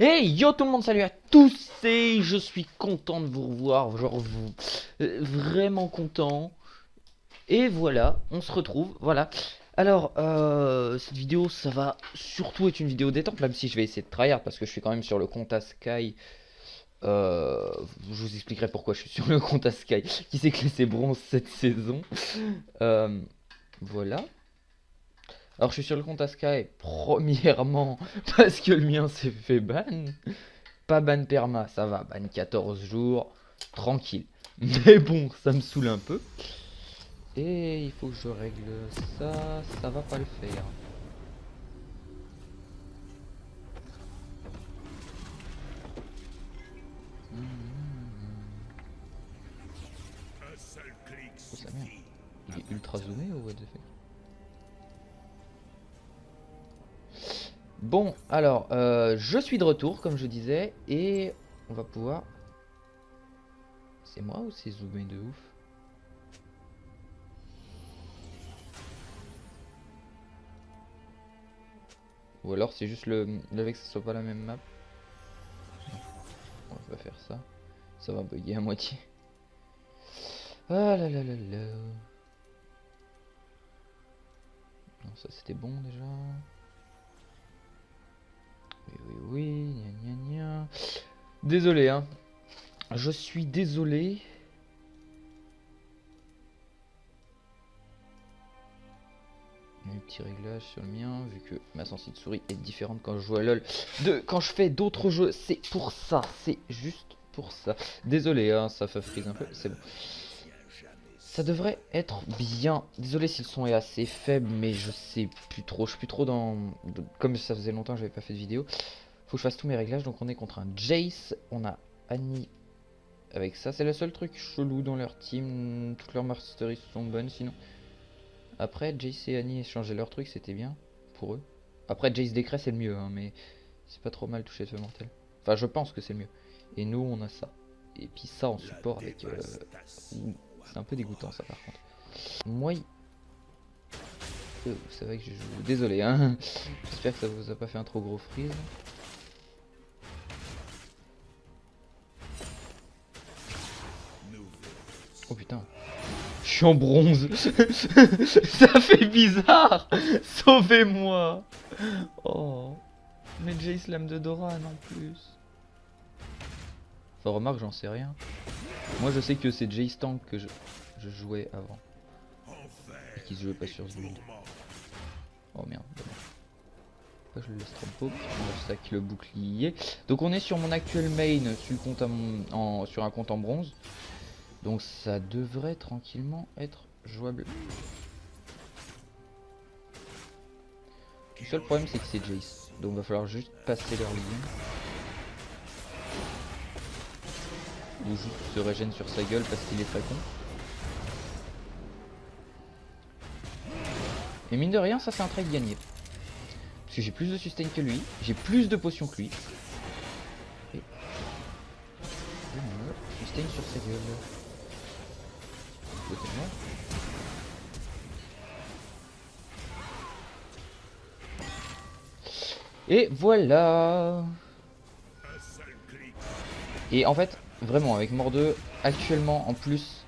Hey yo tout le monde, salut à tous et je suis content de vous revoir, genre vous, vraiment content. Et voilà, on se retrouve, voilà. Alors, cette vidéo, ça va surtout être une vidéo détente, même si je vais essayer de tryhard parce que je suis quand même sur le compte Sky. Je vous expliquerai pourquoi je suis sur le compte Sky. Qui s'est classé bronze cette saison. Euh, voilà. Alors je suis sur le compte Sky, premièrement, parce que le mien s'est fait ban. Pas ban perma, ça va, ban 14 jours, tranquille. Mais bon, ça me saoule un peu. Et il faut que je règle ça, ça va pas le faire. Oh, sa mère. Il est ultra zoomé ou what the fuck? Bon, alors, je suis de retour, comme je disais, et on va pouvoir... C'est moi ou c'est zoomé de ouf? Ou alors c'est juste le fait que ce soit pas la même map. On va faire ça. Ça va bugger à moitié. Ah là là là là. Non, ça c'était bon déjà. Oui, oui, oui, gna gna gna. Désolé, hein. Je suis désolé. Un petit réglage sur le mien, vu que ma sensibilité de souris est différente quand je joue à LoL de quand je fais d'autres jeux. C'est pour ça, c'est juste pour ça. Désolé, hein, ça fait frise un peu, c'est bon. Ça devrait être bien. Désolé si le son est assez faible, mais je sais plus trop. Je suis plus trop dans... Comme ça faisait longtemps que j'avais pas fait de vidéo. Faut que je fasse tous mes réglages. Donc on est contre un Jace. On a Annie avec ça. C'est le seul truc chelou dans leur team. Toutes leurs masteries sont bonnes sinon. Après, Jace et Annie échangeaient leur truc, c'était bien pour eux. Après, Jace Décret c'est le mieux, hein, mais c'est pas trop mal toucher de feu mortel. Enfin, je pense que c'est le mieux. Et nous, on a ça. Et puis ça en support avec... C'est un peu dégoûtant ça par contre. Moi... c'est vrai que je joue... Désolé, hein. J'espère que ça vous a pas fait un trop gros freeze. Oh putain. Je suis en bronze. Ça fait bizarre. Sauvez-moi. Oh. Mais Jace lame de Doran en plus. Enfin remarque, j'en sais rien. Moi je sais que c'est Jace Tank que je jouais avant. Et qui se jouait pas sur ce build. Oh merde. Je le laisse trop on sac le bouclier. Donc on est sur mon actuel main sur, le compte sur un compte en bronze. Donc ça devrait tranquillement être jouable. Le seul problème c'est que c'est Jace. Donc il va falloir juste passer leur ligne. Ou juste se régène sur sa gueule parce qu'il est très con. Et mine de rien, ça c'est un trade gagné. Parce que j'ai plus de sustain que lui, j'ai plus de potions que lui. Et je me sustain sur sa gueule. Et voilà. Et en fait, vraiment, avec Mort 2, actuellement, en plus,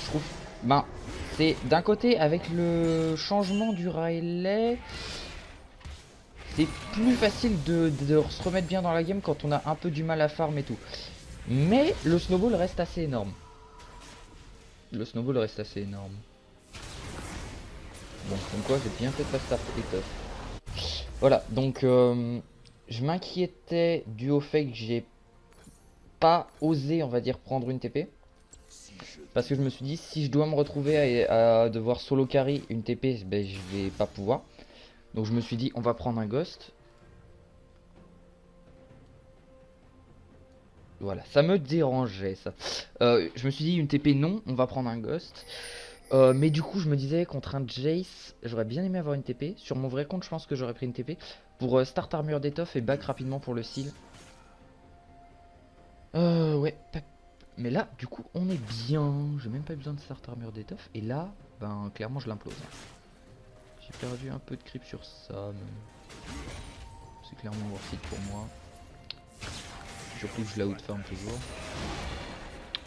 je trouve... Ben, c'est d'un côté, avec le changement du Riley, c'est plus facile de se remettre bien dans la game quand on a un peu du mal à farm et tout. Mais le snowball reste assez énorme. Le snowball reste assez énorme. Bon, comme quoi, j'ai bien fait de pas start étoffe. Voilà, donc je m'inquiétais dû au fait que j'ai pas osé, on va dire, prendre une TP. Parce que je me suis dit, si je dois me retrouver à devoir solo carry une TP, ben, je vais pas pouvoir. Donc je me suis dit, on va prendre un ghost. Voilà, ça me dérangeait ça. Je me suis dit, une TP non, on va prendre un ghost. Mais du coup, je me disais, contre un Jace, j'aurais bien aimé avoir une TP. Sur mon vrai compte, je pense que j'aurais pris une TP. Pour start armure d'étoffe et back rapidement pour le seal. Ouais. Mais là, du coup, on est bien. J'ai même pas besoin de start armure d'étoffe. Et là, ben, clairement, je l'implose. J'ai perdu un peu de creep sur ça, mais c'est clairement worth it pour moi. Surtout que je la outfarm toujours.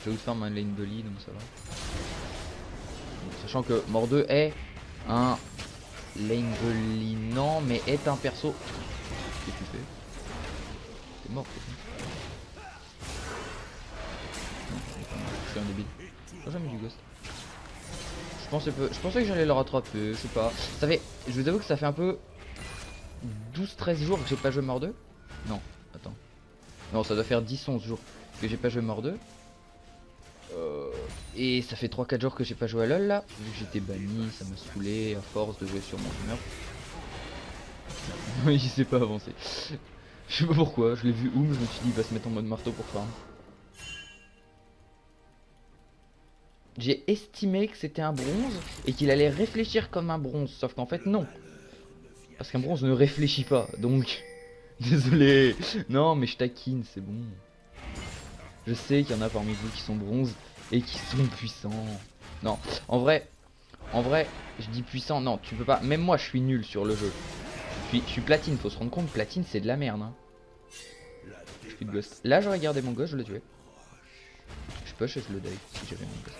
Je outfarm un lane bully donc ça va. Donc, sachant que Mordeux est un lane bully non mais est un perso. Qu'est-ce que tu fais? T'es mort quoi. Je suis un débile. J'ai jamais du ghost. Je pensais que j'allais le rattraper, je sais pas. Ça fait. Je vous avoue que ça fait un peu 12-13 jours que j'ai pas joué Mordeux. Non, attends. Non, ça doit faire 10-11 jours que j'ai pas joué Mordeux. Et ça fait 3-4 jours que j'ai pas joué à LoL là. Vu que j'étais banni, ça m'a saoulé à force de jouer sur mon humeur. Il s'est pas avancé. Je sais pas pourquoi, je l'ai vu je me suis dit il va se mettre en mode marteau pour farm. J'ai estimé que c'était un bronze et qu'il allait réfléchir comme un bronze, sauf qu'en fait non. Parce qu'un bronze ne réfléchit pas, donc... Désolé. Non mais je taquine, c'est bon. Je sais qu'il y en a parmi vous qui sont bronzes et qui sont puissants. Non, en vrai, je dis puissant, non, tu peux pas. Même moi je suis nul sur le jeu. Je suis platine, faut se rendre compte, platine c'est de la merde. Hein. Je suis de ghost. Là j'aurais gardé mon ghost, je l'ai tué. Je push et je le die si j'avais mon ghost.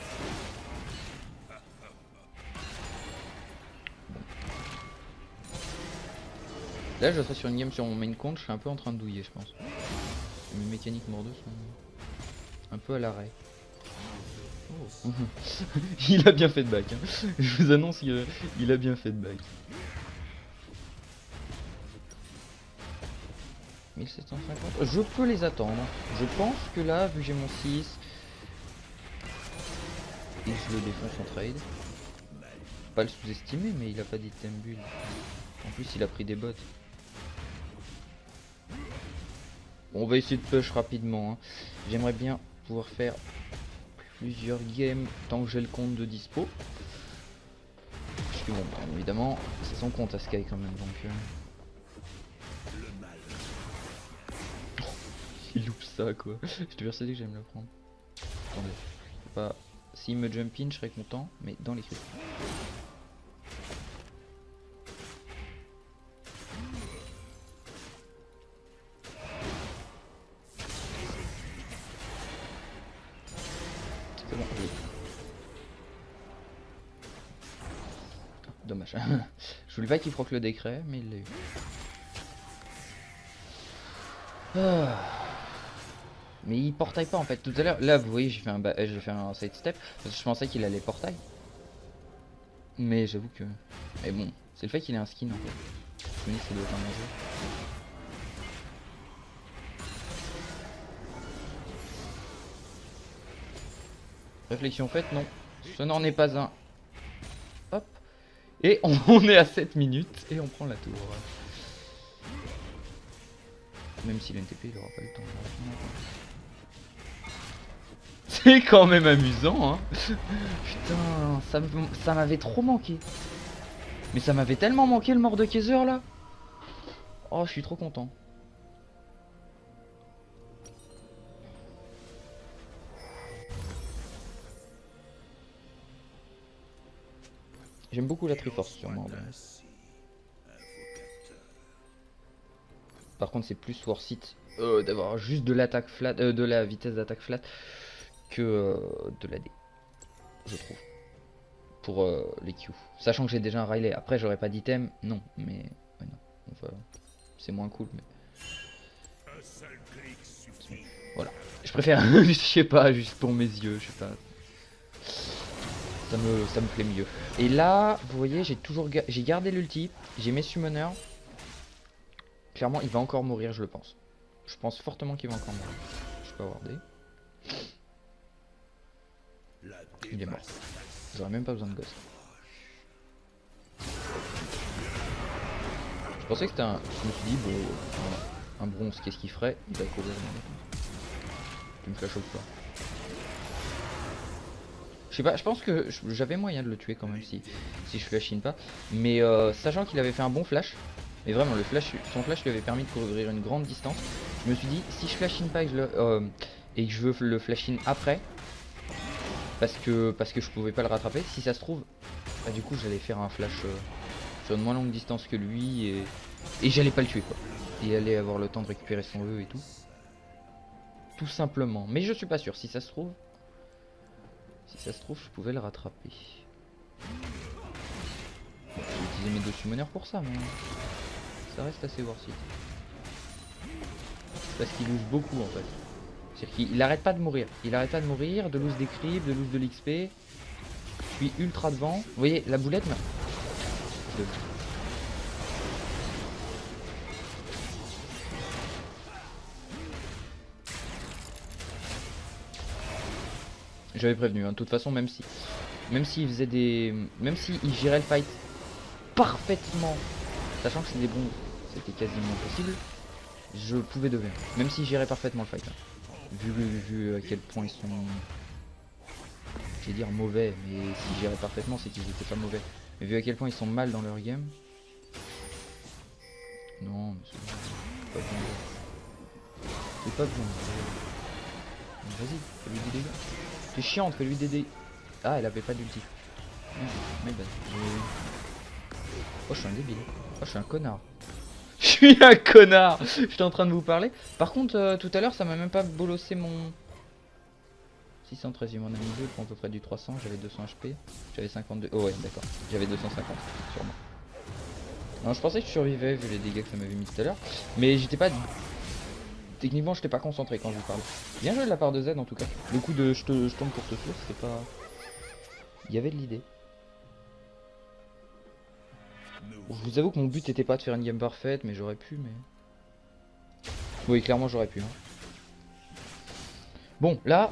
Bon. Là je serais sur une game sur mon main compte, je suis un peu en train de douiller je pense. Mes mécaniques Mordeux sont un peu à l'arrêt. Oh. Il a bien fait de back. Hein. Je vous annonce qu'il a bien fait de back. 1750. Je peux les attendre. Je pense que là, vu que j'ai mon 6, et je le défonce en trade. Pas le sous-estimer, mais il a pas d'item build. En plus, il a pris des bots. Bon, on va essayer de push rapidement. Hein. J'aimerais bien pouvoir faire plusieurs games tant que j'ai le compte de dispo. Parce que bon, bien évidemment, c'est son compte à Sky quand même, donc... Il loupe ça quoi. J'étais persuadé que j'allais me le prendre. Attendez. Pas... S'il me jump in, je serais content, mais dans les culs. C'est bon, je l'ai. Dommage. Je voulais pas qu'il proc le décret, mais il l'a eu. Ah. Mais il portaille pas en fait. Tout à l'heure, là vous voyez, j'ai fait un side step parce que je pensais qu'il allait portail. Mais j'avoue que. Mais bon, c'est le fait qu'il ait un skin en fait. Je me dis que ça doit être un enjeu. Réflexion faite, non. Ce n'en est pas un. Hop. Et on est à 7 minutes et on prend la tour. Même si l'NTP il aura pas le temps. C'est quand même amusant hein. Putain, ça m'avait trop manqué. Mais ça m'avait tellement manqué le mort de Kaiser là. Oh je suis trop content. J'aime beaucoup la Triforce sur Mord. Par contre c'est plus worth it d'avoir juste de l'attaque flat, de la vitesse d'attaque flat que de l'AD, je trouve. Pour les Q. Sachant que j'ai déjà un Riley. Après j'aurais pas d'item, non, mais ouais, non. Enfin, c'est moins cool, mais. Voilà. Je préfère, je sais pas, juste pour mes yeux, je sais pas. Ça me plaît mieux. Et là, vous voyez, j'ai gardé l'ulti, j'ai mes summoners. Clairement, il va encore mourir, je le pense. Je pense fortement qu'il va encore mourir. Je peux avoir des. Il est mort. J'aurais même pas besoin de ghost. Je pensais que c'était un. Je me suis dit, bon, un bronze, qu'est-ce qu'il ferait? Il va courir. Tu me flash ou pas? Je sais pas, je pense que j'avais moyen de le tuer quand même si je flash in pas. Mais sachant qu'il avait fait un bon flash, mais vraiment le flash, son flash lui avait permis de couvrir une grande distance. Je me suis dit, si je flash in pas et que je veux le flash in après, parce que je pouvais pas le rattraper, si ça se trouve, bah, du coup j'allais faire un flash sur une moins longue distance que lui et j'allais pas le tuer quoi. Et allait avoir le temps de récupérer son E et tout. tout simplement. Mais je suis pas sûr, si ça se trouve... Si ça se trouve, je pouvais le rattraper. J'ai utilisé mes 2 summoners pour ça, mais... Ça reste assez worth it. Parce qu'il lose beaucoup en fait. C'est-à-dire qu'il arrête pas de mourir. Il arrête pas de mourir, de lose des creeps, de lose de l'XP. Je suis ultra devant. Vous voyez, la boulette... J'avais prévenu, hein. De toute façon, même s'il faisait des... Même s'il gérait le fight parfaitement, sachant que c'est des bons, c'était quasiment impossible, je pouvais devenir. Même s'il gérait parfaitement le fight. Hein. Vu à quel point ils sont... Je vais dire mauvais, mais s'ils géraient parfaitement, c'est qu'ils étaient pas mauvais. Mais vu à quel point ils sont mal dans leur game... Non, mais c'est pas bon. C'est pas bon. Vas-y, fais-lui des dégâts. C'est chiant, fais-lui des dégâts. Ah, elle avait pas d'ulti. Mais bad. Oh, je suis un débile. Oh, je suis un connard. Je suis un connard. J'étais en train de vous parler. Par contre, tout à l'heure, ça m'a même pas bolossé mon... 613, il m'en a mis 2, pour à peu près du 300. J'avais 200 HP. J'avais 52. Oh ouais, d'accord. J'avais 250, sûrement. Non, je pensais que je survivais vu les dégâts que ça m'avait mis tout à l'heure. Mais j'étais pas... Techniquement, je n'étais pas concentré quand je vous parlais. Bien joué de la part de Z en tout cas. Le coup de je tombe pour te tuer, c'était pas... Il y avait de l'idée. Je vous avoue que mon but n'était pas de faire une game parfaite, mais j'aurais pu, mais... Oui, clairement j'aurais pu. Hein. Bon, là,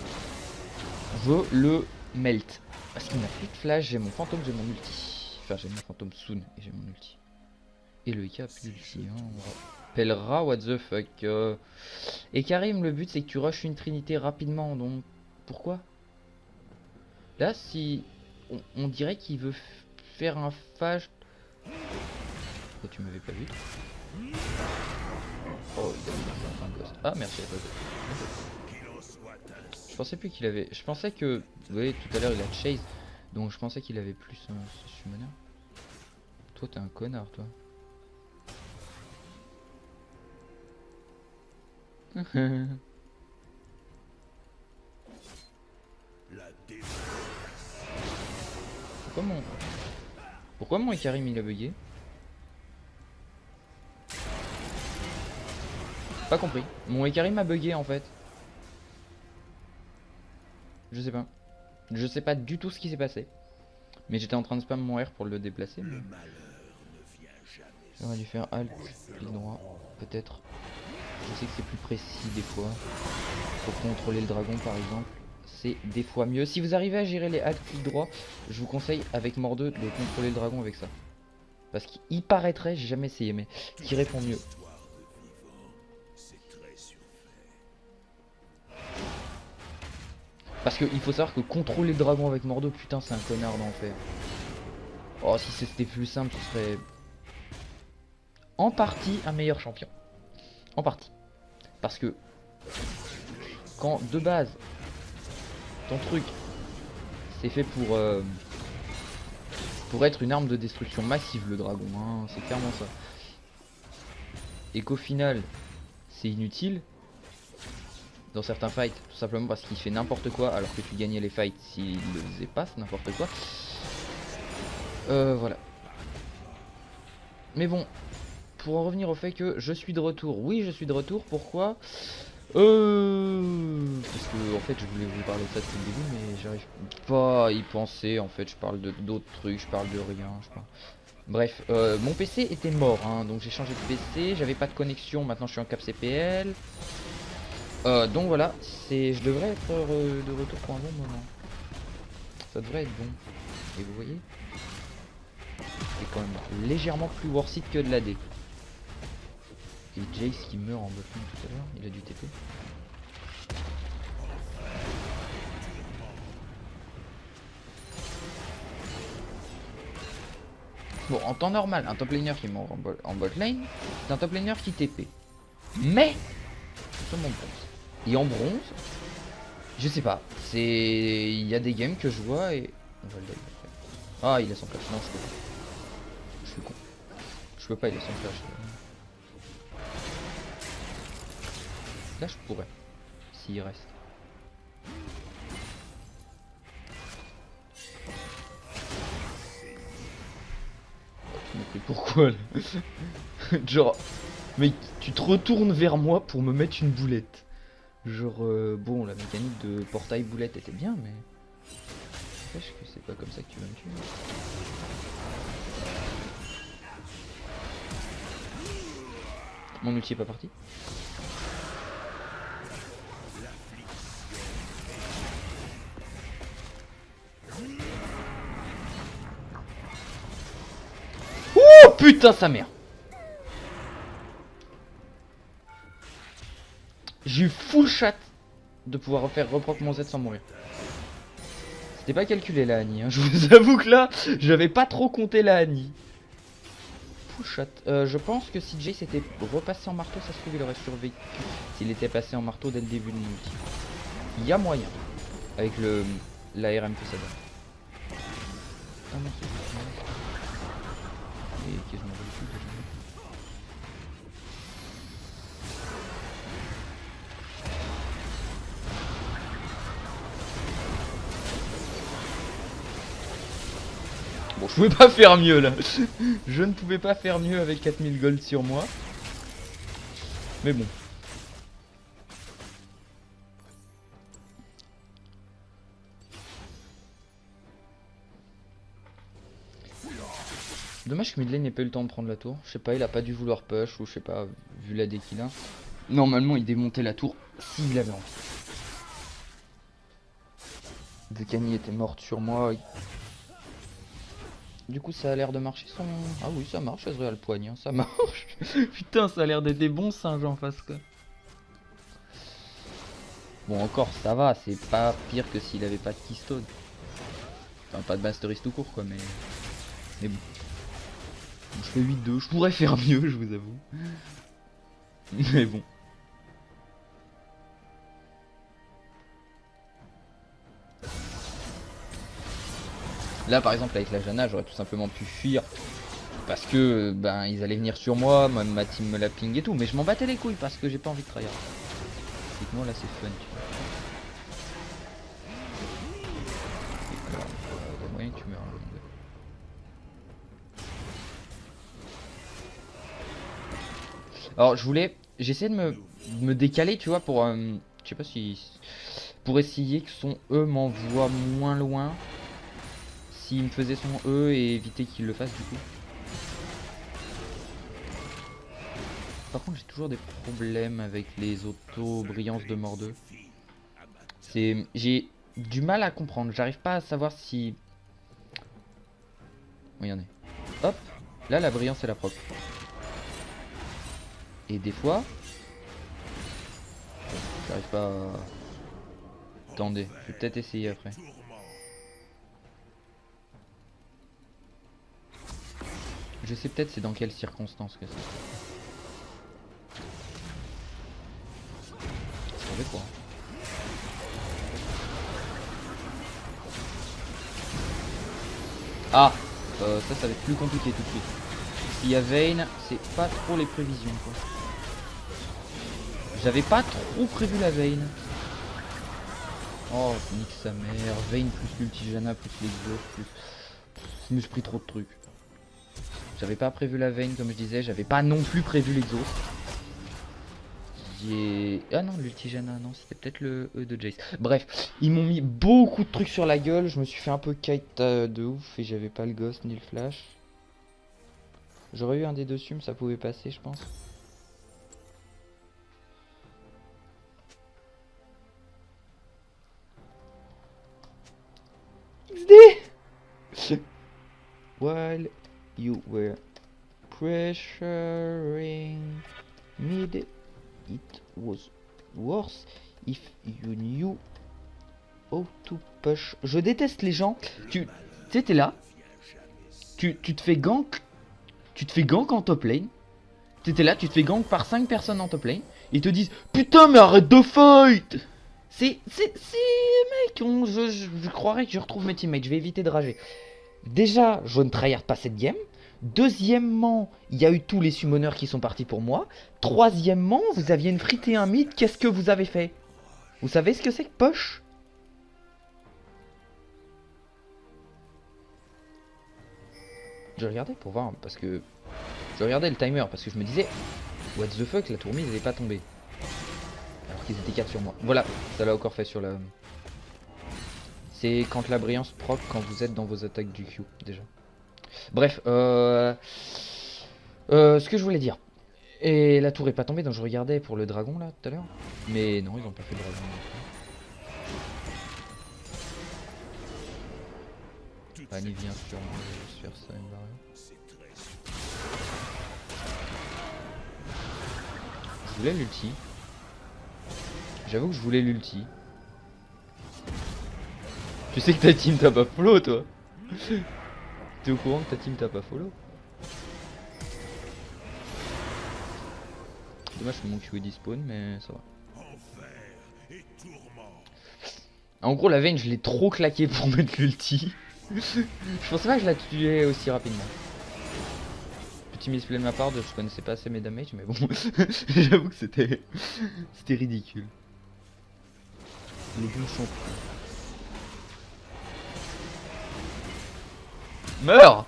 je le melt. Parce qu'il n'a plus de flash, j'ai mon fantôme, j'ai mon ulti. Enfin, j'ai mon fantôme soon et j'ai mon ulti. Et le Ika a plus d'ulti, hein. On rappellera, what the fuck. Et Karim, le but c'est que tu rushes une trinité rapidement, donc... Pourquoi? Là, si... On dirait qu'il veut faire un flash... Oh, tu m'avais pas vu. Oh, il a mis un gosse. Ah, merci à toi. Je pensais plus qu'il avait... Je pensais que... Vous voyez, tout à l'heure, il a chase. Donc, je pensais qu'il avait plus ce summoner. Toi, t'es un connard, toi. Pourquoi mon Ikarim il a bugué? Pas compris. Mon Ikarim a bugué en fait. Je sais pas. Je sais pas du tout ce qui s'est passé. Mais j'étais en train de spam mon R pour le déplacer. Mais... J'aurais dû faire Alt, clic droit, peut-être. Je sais que c'est plus précis des fois. Pour contrôler le dragon par exemple. C'est des fois mieux. Si vous arrivez à gérer les Alt, clic droit, je vous conseille avec Mort 2 de contrôler le dragon avec ça. Parce qu'il paraîtrait, j'ai jamais essayé, mais qu'il répond mieux. Parce qu'il faut savoir que contrôler le dragon avec Mordo, putain, c'est un connard d'enfer. Oh, si c'était plus simple, ce serait en partie un meilleur champion. En partie. Parce que quand de base, ton truc, c'est fait pour être une arme de destruction massive, le dragon, hein, c'est clairement ça. Et qu'au final, c'est inutile. Dans certains fights, tout simplement parce qu'il fait n'importe quoi alors que tu gagnais les fights s'il ne faisait pas n'importe quoi. Voilà. Mais bon, pour en revenir au fait que je suis de retour. Oui, je suis de retour. Pourquoi? Parce que en fait je voulais vous parler de ça depuis le début, mais j'arrive pas à y penser. En fait, je parle de d'autres trucs, je parle de rien. Bref, mon PC était mort, hein, donc j'ai changé de PC. J'avais pas de connexion. Maintenant, je suis en cap CPL. Donc voilà, je devrais être de retour pour un bon moment. Ça devrait être bon. Et vous voyez, c'est quand même légèrement plus worth it que de l'AD. Et Jace qui meurt en buffing tout à l'heure, il a du TP. Bon, en temps normal, un top laner qui meurt en bot lane, c'est un top laner qui TP. Mais, sur mon bronze. Et en bronze, je sais pas, il y a des games que je vois et... On va le dire. Ah, il a son flash, non je peux pas. Je suis con. Je peux pas, il a son flash. Là je pourrais. s'il reste. Oh, tu m'as pris pourquoi là? Genre, mec, tu te retournes vers moi pour me mettre une boulette. Genre, bon, la mécanique de portail boulette était bien, mais... N'empêche que c'est pas comme ça que tu vas me tuer. Mon ulti est pas parti. Oh putain sa mère. J'ai eu full chat de pouvoir refaire reproc mon Z sans mourir. C'était pas calculé la Annie, hein. Je vous avoue que là, j'avais pas trop compté la Annie. Full chat. Je pense que si Jay s'était repassé en marteau, ça se trouve il aurait survécu. S'il était passé en marteau dès le début de l'ulti. Il y a moyen. Avec la RM que ça donne. Ah non, c'est juste... Et qu'est-ce que je m'en veux plus déjà. Bon, je pouvais pas faire mieux là. Je ne pouvais pas faire mieux avec 4000 gold sur moi. Mais bon. Dommage que Midlane n'ait pas eu le temps de prendre la tour. Je sais pas, il a pas dû vouloir push ou je sais pas, vu la dé qu'il a. Normalement, il démontait la tour s'il avait envie. Dekani était morte sur moi. Du coup, ça a l'air de marcher son... Ah oui, ça marche, Ezreal poigne, hein, ça marche. Putain, ça a l'air d'être des bons singes en face, quoi. Bon, encore, ça va, c'est pas pire que s'il avait pas de keystone. Enfin, pas de masteries tout court, quoi, mais... Mais bon. Je fais 8-2, je pourrais faire mieux, je vous avoue. Mais bon. Là par exemple avec la Janna j'aurais tout simplement pu fuir parce que ben ils allaient venir sur moi, même ma team me la ping et tout, mais je m'en battais les couilles parce que j'ai pas envie de tryhard. Dites-moi là c'est fun tu vois. Alors, il y a moyen que tu meurs hein, alors j'essayais de me décaler tu vois pour je sais pas si pour essayer que son E m'envoie moins loin. S'il me faisait son E et éviter qu'il le fasse du coup. Par contre j'ai toujours des problèmes avec les auto-brillances de mort 2. J'ai du mal à comprendre, j'arrive pas à savoir si... Regardez. Hop, là la brillance est la proc. Et des fois... J'arrive pas à... Attendez, je vais peut-être essayer après. Je sais peut-être c'est dans quelles circonstances que c'est. Je savais quoi. Ah ça va être plus compliqué tout de suite. S'il y a Vayne, c'est pas trop les prévisions quoi. J'avais pas trop prévu la Vayne. Oh nique sa mère, Vayne plus l'ulti-Janna plus l'exo plus... Je me suis pris trop de trucs. J'avais pas prévu la Vayne comme je disais, j'avais pas non plus prévu l'exhaust. Ah non, l'ulti-Janna, non, c'était peut-être le E de Jace. Bref, ils m'ont mis beaucoup de trucs sur la gueule, je me suis fait un peu kite de ouf et j'avais pas le ghost ni le flash. J'aurais eu un des deux sums, ça pouvait passer je pense. XD. While you were pressuring mid, it was worse if you knew how to push. Je déteste les gens. Tu sais, t'es là. Tu te fais gank. Tu te fais gank en top lane. T'étais là, tu te fais gank par 5 personnes en top lane. Ils te disent putain, mais arrête de fight. C'est mec, je croirais que je retrouve mes teammates. Je vais éviter de rager. Déjà, je ne tryhard pas cette game. Deuxièmement, il y a eu tous les summoners qui sont partis pour moi. Troisièmement, vous aviez une frite et un mid, qu'est-ce que vous avez fait? Vous savez ce que c'est que poche? Je regardais pour voir, parce que... Je regardais le timer, parce que je me disais... What the fuck, la tourmise elle est pas tombée. Alors qu'ils étaient 4 sur moi. Voilà, ça l'a encore fait sur la... C'est quand la brillance proc quand vous êtes dans vos attaques du Q, déjà. Bref, ce que je voulais dire. Et la tour est pas tombée, donc je regardais pour le dragon là tout à l'heure. Mais non, ils ont pas fait le dragon. Annie vient sur moi, je vais faire ça une barrière. Je voulais l'ulti. J'avoue que je voulais l'ulti. Tu sais que ta team t'a pas follow toi. T'es au courant que ta team t'a pas follow? Dommage que mon Q est despawn, mais ça va. En gros la Vayne je l'ai trop claqué pour mettre l'ulti. Je pensais pas que je la tuais aussi rapidement. Petit misplay de ma part, je connaissais pas assez mes damages, mais bon, j'avoue que c'était ridicule. Le bon champion. Meurs!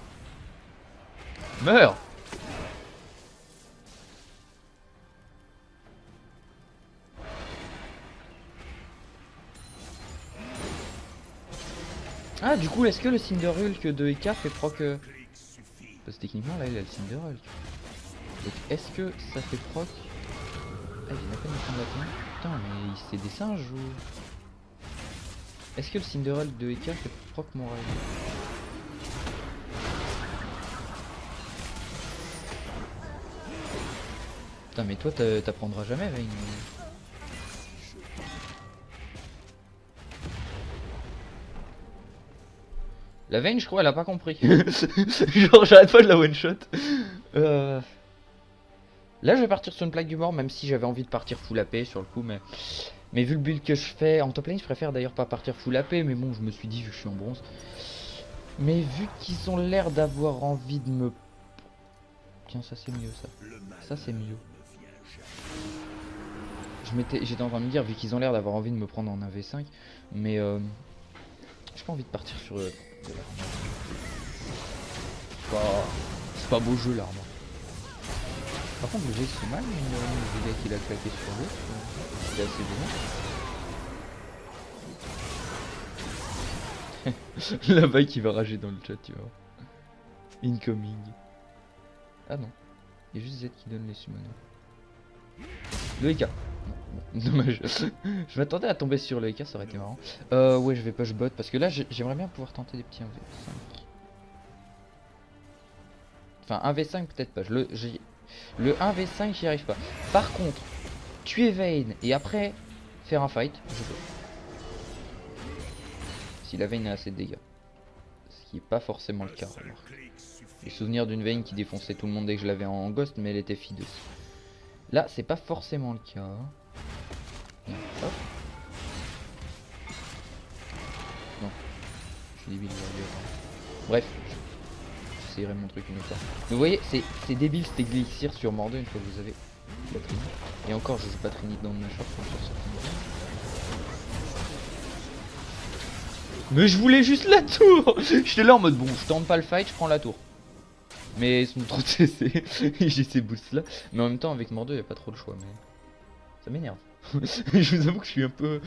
Meurs! Ah du coup est-ce que le Cinderhulk de Eka fait proc parce que techniquement là il a le Cinderhulk. Donc est-ce que ça fait proc? Ah il vient à peine de prendre la team. Putain mais c'est des singes ou... Est-ce que le Cinderhulk de Eka fait proc mon rêve? Putain mais toi t'apprendras jamais Vayne. La Vayne je crois elle a pas compris. Genre j'arrête pas de la one shot. Là je vais partir sur une plaque du mort même si j'avais envie de partir full AP sur le coup mais vu le build que je fais en top lane je préfère d'ailleurs pas partir full AP mais bon je me suis dit vu que je suis en bronze. Mais vu qu'ils ont l'air d'avoir envie de me... Tiens ça c'est mieux ça. Ça c'est mieux. J'étais en train de me dire vu qu'ils ont l'air d'avoir envie de me prendre en 1v5 mais j'ai pas envie de partir sur... C'est pas beau jeu l'arme. Par contre le G c'est mal, le gars qu'il a claqué sur l'autre, c'est assez bon. La vague qui va rager dans le chat, tu vois. Incoming. Ah non, il y a juste Z qui donne les summoners. Le EK. Bon, dommage. Je m'attendais à tomber sur le EK, ça aurait été marrant. Ouais, je vais push bot parce que là j'aimerais bien pouvoir tenter des petits 1v5. Enfin 1v5 peut-être pas. Le 1v5 j'y arrive pas. Par contre, tuer Vayne et après faire un fight, je peux. Si la Vayne a assez de dégâts. Ce qui est pas forcément le cas, remarque. J'ai souvenir d'une Vayne qui défonçait tout le monde dès que je l'avais en ghost, mais elle était fideuse. Là, c'est pas forcément le cas. Non, hop. Non. Je suis débile, bref. J'essayerai mon truc une autre fois. Mais vous voyez, c'est débile cet élixir sur Mordeux une fois que vous avez la Trinity. Et encore, je joue pas Trinity dans ma shop comme sur certains. Mais je voulais juste la tour. J'étais là en mode bon, je tente pas le fight, je prends la tour. Mais ils sont trop de CC. J'ai ces boosts là. Mais en même temps, avec Mordeux, il n'y a pas trop de choix. Mais ça m'énerve. Je vous avoue que je suis un peu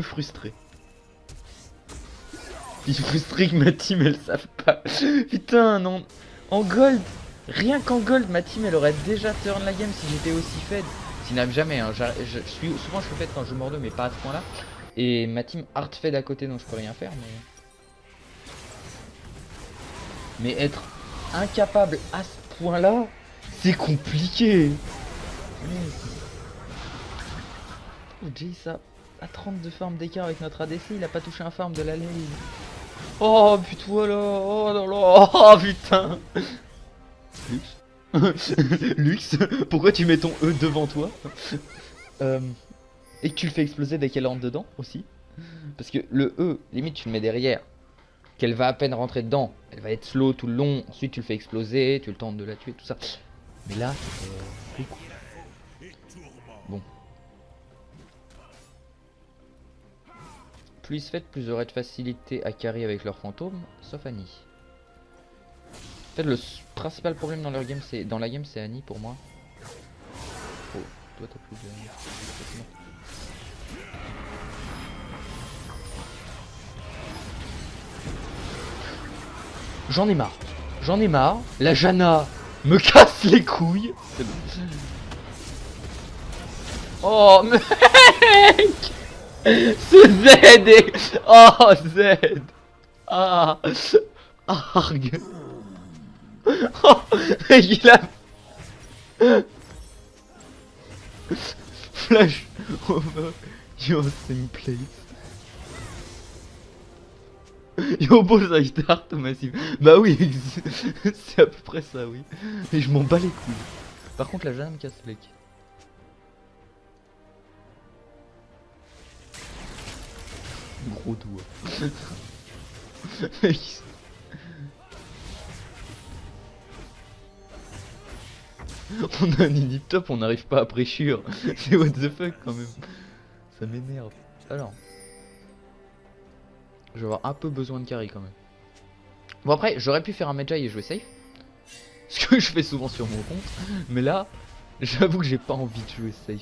frustré. Je suis frustré que ma team elle savent pas. Putain, non. En gold, rien qu'en gold, ma team elle aurait déjà turn la game si j'étais aussi fed. S'il n'arrive jamais, hein. Souvent je suis fed quand je joue Mordeux, mais pas à ce point là. Et ma team hard fed à côté, donc je peux rien faire. Mais être incapable à ce point là, c'est compliqué. Jay ça à 32 farms d'écart avec notre ADC, il a pas touché un farm de la lane. Oh putain voilà, oh là là, oh putain. Lux. Lux, pourquoi tu mets ton E devant toi et que tu le fais exploser dès qu'elle rentre dedans aussi. Parce que le E, limite tu le mets derrière, qu'elle va à peine rentrer dedans, elle va être slow tout le long, ensuite tu le fais exploser, tu le tentes de la tuer, tout ça. Mais là, bon. plus ils se fêtent, plus j'aurai de facilité à carry avec leurs fantômes, sauf Annie. En fait, le principal problème dans la game, c'est Annie pour moi. Oh, toi t'as plus de... J'en ai marre. J'en ai marre. La Janna me casse les couilles. C'est bon. Oh mec, ce Z est... Oh Z. Ah. Arg. Oh, il a... Flash over your same place. Yo bullseye start massif. Bah oui, c'est à peu près ça, oui. Mais je m'en bats les couilles. Par contre la Jeanne me casse les couilles. Gros doigt. On a un inhib top, on n'arrive pas à pressure. C'est what the fuck quand même. Ça m'énerve. Alors. Je vais avoir un peu besoin de carry quand même. Bon après, j'aurais pu faire un Magi et jouer safe. Ce que je fais souvent sur mon compte. Mais là, j'avoue que j'ai pas envie de jouer safe.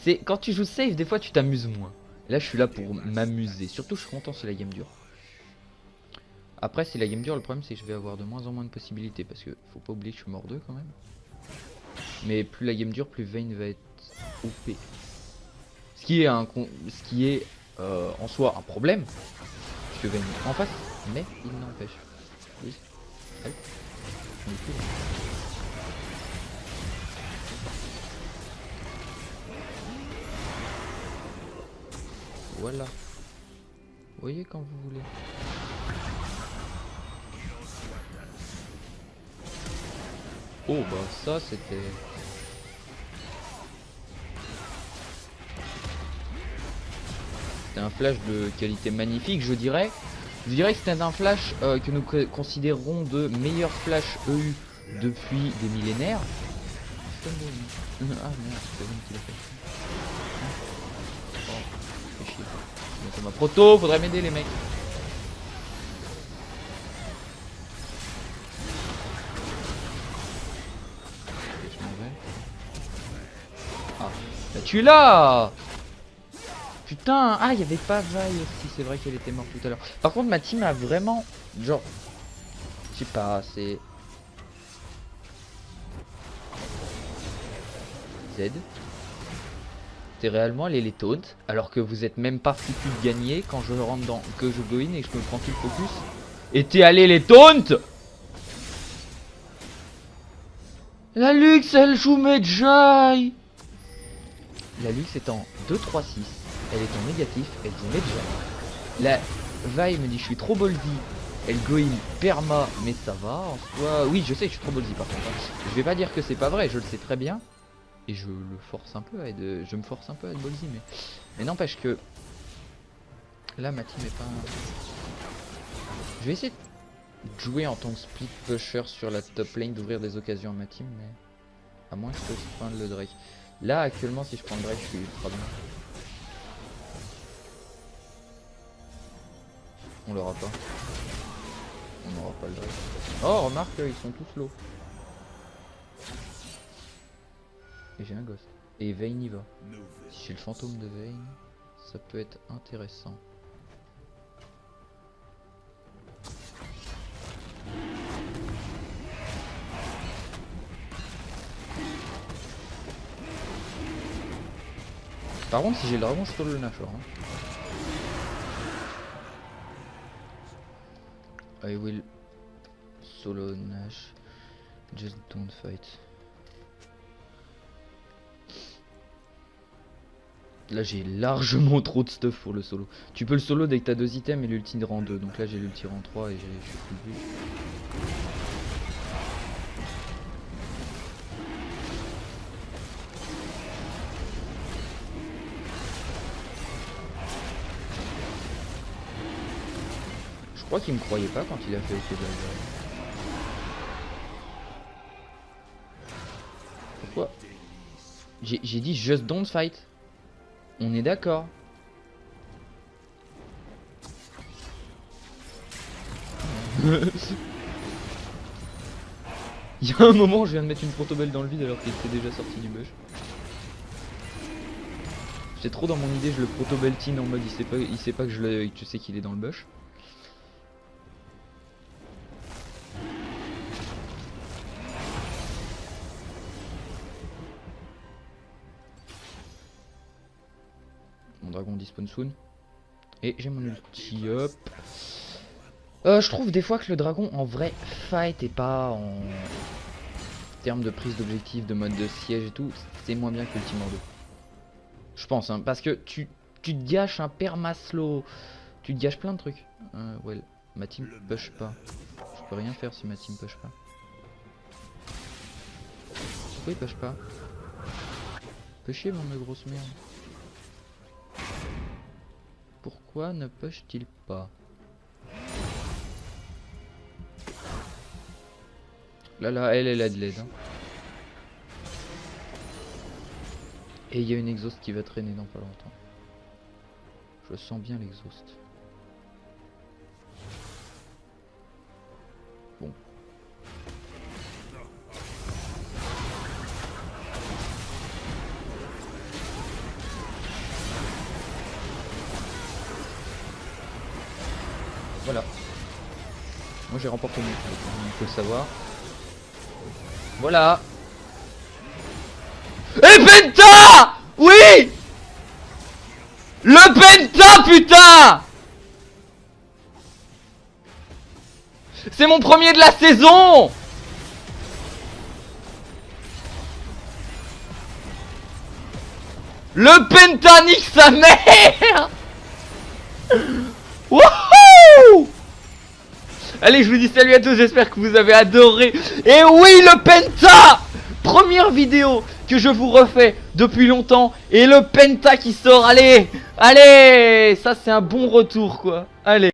C'est quand tu joues safe, des fois tu t'amuses moins. Là, je suis là pour m'amuser. Surtout, je suis content si la game dure. Après, si la game dure, le problème c'est que je vais avoir de moins en moins de possibilités. Parce que faut pas oublier que je suis mort 2 quand même. Mais plus la game dure, plus Vayne va être OP. Ce qui est, en soi un problème. Parce que Vayne est en face, mais il n'empêche. Oui. Allez. On est plus là. Voilà. Vous voyez quand vous voulez. Oh bah ça c'était... C'était un flash de qualité magnifique, je dirais. Je dirais que c'était un flash que nous considérons de meilleur flash EU depuis des millénaires. Ah merde, c'est Vayne qui l'a fait. Oh, fais chier. C'est ma proto, faudrait m'aider les mecs. Ah, bah tu es là. Putain, ah il y avait pas Vaille aussi, c'est vrai qu'elle était morte tout à l'heure. Par contre ma team a vraiment, genre, je sais pas, c'est... Z. C'est réellement aller les taunt, alors que vous êtes même pas foutu de gagner quand je rentre dans, que je go in et que je me prends tout le focus. Et t'es allé les taunt. La Lux elle joue Medjay. La Lux est en 2-3-6. Elle est en négatif, elle joue Medjay. La Vaille me dit je suis trop ballsy. Elle go in perma, mais ça va en soi. Oui, je sais que je suis trop ballsy par contre. Je vais pas dire que c'est pas vrai, je le sais très bien. Et je le force un peu à être... Je me force un peu à être ballsy, mais n'empêche que... Là, ma team est pas... Je vais essayer de jouer en tant que split pusher sur la top lane, d'ouvrir des occasions à ma team, mais... À moins que je puisse prendre le Drake. Là, actuellement, si je prends le Drake, je suis ultra bien. On l'aura pas. On n'aura pas le Drake. Oh, remarque, ils sont tous low. Et j'ai un gosse. Et Vayne y va. Si j'ai le fantôme de Vayne, ça peut être intéressant. Par contre, si j'ai le dragon, je solo le Nashor. Hein. I will solo Nash. Just don't fight. Là j'ai largement trop de stuff pour le solo. Tu peux le solo dès que t'as 2 items et l'ulti rang 2. Donc là j'ai l'ulti rang 3 et je suis plus vite. Je crois qu'il me croyait pas quand il a fait OK de Pourquoi? J'ai dit just don't fight. On est d'accord. Il y a un moment, je viens de mettre une protobelle dans le vide alors qu'il était déjà sorti du bush. J'étais trop dans mon idée, je le protobeltine en mode il sait pas que je sais qu'il est dans le bush. Mon dragon dispone soon. Et j'ai mon ulti, hop. Je trouve des fois que le dragon en vrai fight et pas en termes de prise d'objectif, de mode de siège et tout, c'est moins bien que l'ultimordo. Je pense, hein, parce que tu te gâches un permaslow, tu te gâches plein de trucs. Ouais, ma team push pas. Je peux rien faire si ma team push pas. Pourquoi il push pas? Fais chier, mon de grosse merde. Pourquoi ne push-t-il pas? Là, elle a de l'aide. Hein. Et il y a une exhaust qui va traîner dans pas longtemps. Je sens bien l'exhaust. Bon. Voilà. Moi j'ai remporté mon fight, il faut le savoir. Voilà. Et Penta! Oui! Le Penta, putain! C'est mon premier de la saison! Le Penta nique sa mère! Wouhou! Allez, je vous dis salut à tous, j'espère que vous avez adoré. Et oui, le Penta! Première vidéo que je vous refais depuis longtemps. Et le Penta qui sort, allez! Allez! Ça, c'est un bon retour, quoi. Allez.